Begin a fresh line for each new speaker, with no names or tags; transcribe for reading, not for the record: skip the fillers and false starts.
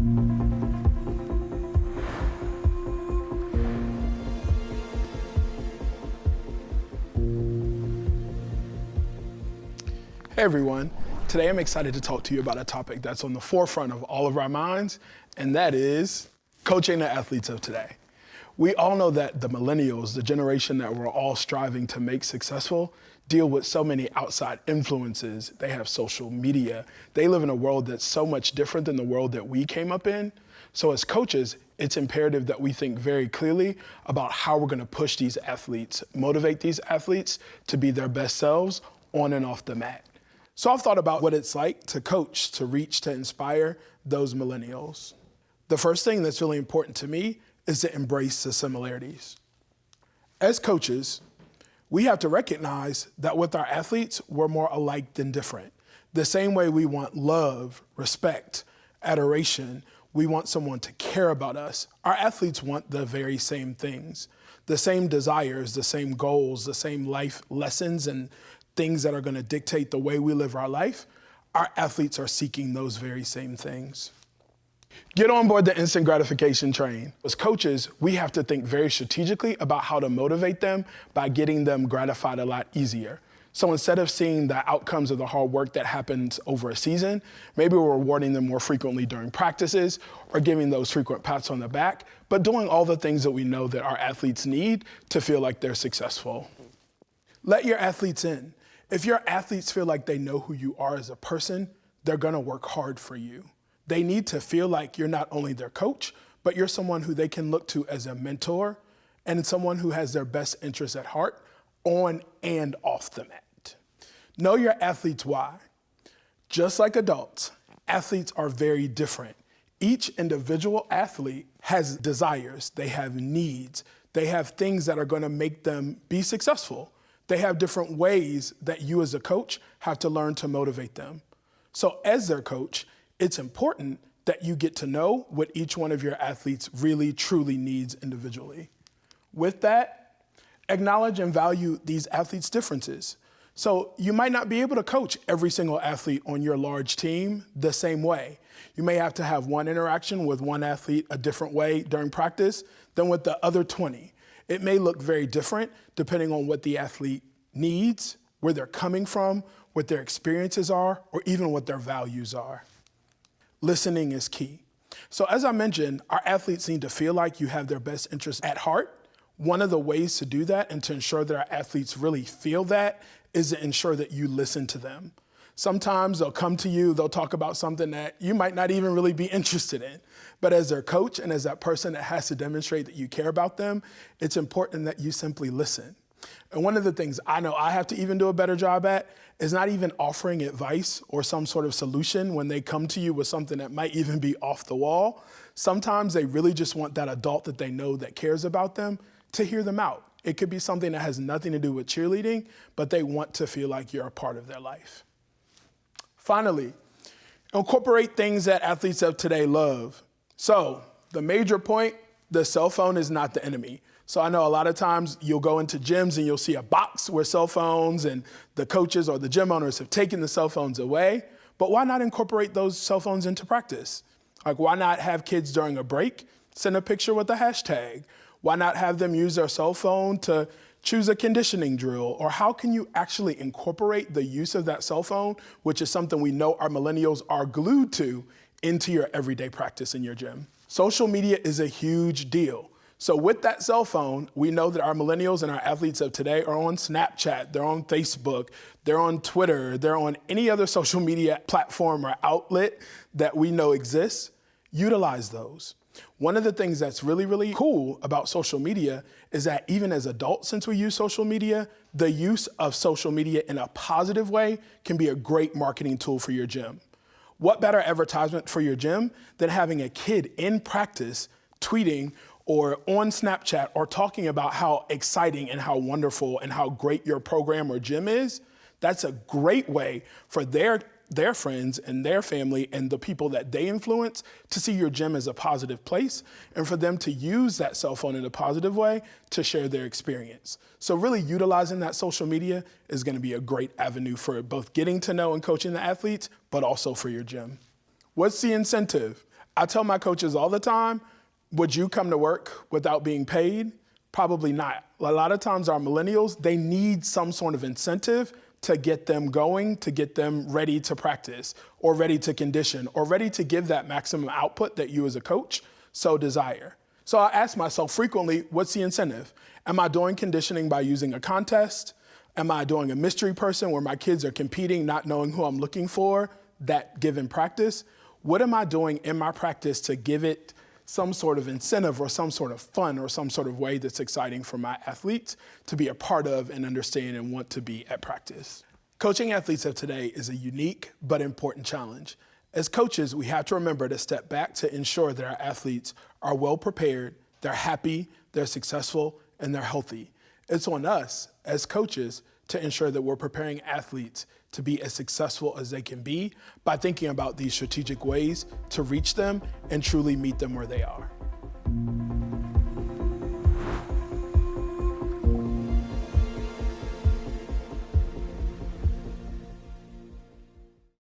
Hey everyone, today I'm excited to talk to you about a topic that's on the forefront of all of our minds, and that is coaching the athletes of today. We all know that the millennials, the generation that we're all striving to make successful, deal with so many outside influences. They have social media. They live in a world that's so much different than the world that we came up in. So as coaches, it's imperative that we think very clearly about how we're going to push these athletes, motivate these athletes to be their best selves on and off the mat. So I've thought about what it's like to coach, to reach, to inspire those millennials. The first thing that's really important to me is to embrace the similarities. As coaches, we have to recognize that with our athletes, we're more alike than different. The same way we want love, respect, adoration, we want someone to care about us. Our athletes want the very same things, the same desires, the same goals, the same life lessons and things that are going to dictate the way we live our life. Our athletes are seeking those very same things. Get on board the instant gratification train. As coaches, we have to think very strategically about how to motivate them by getting them gratified a lot easier. So instead of seeing the outcomes of the hard work that happens over a season, maybe we're rewarding them more frequently during practices or giving those frequent pats on the back, but doing all the things that we know that our athletes need to feel like they're successful. Let your athletes in. If your athletes feel like they know who you are as a person, they're gonna work hard for you. They need to feel like you're not only their coach, but you're someone who they can look to as a mentor and someone who has their best interests at heart on and off the mat. Know your athletes' why. Just like adults, athletes are very different. Each individual athlete has desires, they have needs, they have things that are gonna make them be successful. They have different ways that you as a coach have to learn to motivate them. So as their coach, it's important that you get to know what each one of your athletes really, truly needs individually. With that, acknowledge and value these athletes' differences. So you might not be able to coach every single athlete on your large team the same way. You may have to have one interaction with one athlete a different way during practice than with the other 20. It may look very different depending on what the athlete needs, where they're coming from, what their experiences are, or even what their values are. Listening is key. So as I mentioned, our athletes need to feel like you have their best interests at heart. One of the ways to do that and to ensure that our athletes really feel that is to ensure that you listen to them. Sometimes they'll come to you, they'll talk about something that you might not even really be interested in. But as their coach and as that person that has to demonstrate that you care about them, it's important that you simply listen. And one of the things I know I have to even do a better job at is not even offering advice or some sort of solution when they come to you with something that might even be off the wall. Sometimes they really just want that adult that they know that cares about them to hear them out. It could be something that has nothing to do with cheerleading, but they want to feel like you're a part of their life. Finally, incorporate things that athletes of today love. So the major point, the cell phone is not the enemy. So I know a lot of times you'll go into gyms and you'll see a box where cell phones and the coaches or the gym owners have taken the cell phones away, but why not incorporate those cell phones into practice? Like why not have kids during a break send a picture with a hashtag? Why not have them use their cell phone to choose a conditioning drill? Or how can you actually incorporate the use of that cell phone, which is something we know our millennials are glued to, into your everyday practice in your gym? Social media is a huge deal. So with that cell phone, we know that our millennials and our athletes of today are on Snapchat, they're on Facebook, they're on Twitter, they're on any other social media platform or outlet that we know exists. Utilize those. One of the things that's really, really cool about social media is that even as adults, since we use social media, the use of social media in a positive way can be a great marketing tool for your gym. What better advertisement for your gym than having a kid in practice tweeting or on Snapchat or talking about how exciting and how wonderful and how great your program or gym is? That's a great way for their friends and their family and the people that they influence to see your gym as a positive place and for them to use that cell phone in a positive way to share their experience. So really utilizing that social media is going to be a great avenue for both getting to know and coaching the athletes, but also for your gym. What's the incentive? I tell my coaches all the time, would you come to work without being paid? Probably not. A lot of times our millennials, they need some sort of incentive to get them going, to get them ready to practice or ready to condition or ready to give that maximum output that you as a coach so desire. So I ask myself frequently, what's the incentive? Am I doing conditioning by using a contest? Am I doing a mystery person where my kids are competing, not knowing who I'm looking for that given practice? What am I doing in my practice to give it some sort of incentive or some sort of fun or some sort of way that's exciting for my athletes to be a part of and understand and want to be at practice? Coaching athletes of today is a unique but important challenge. As coaches, we have to remember to step back to ensure that our athletes are well prepared, they're happy, they're successful, and they're healthy. It's on us as coaches to ensure that we're preparing athletes to be as successful as they can be by thinking about these strategic ways to reach them and truly meet them where they are.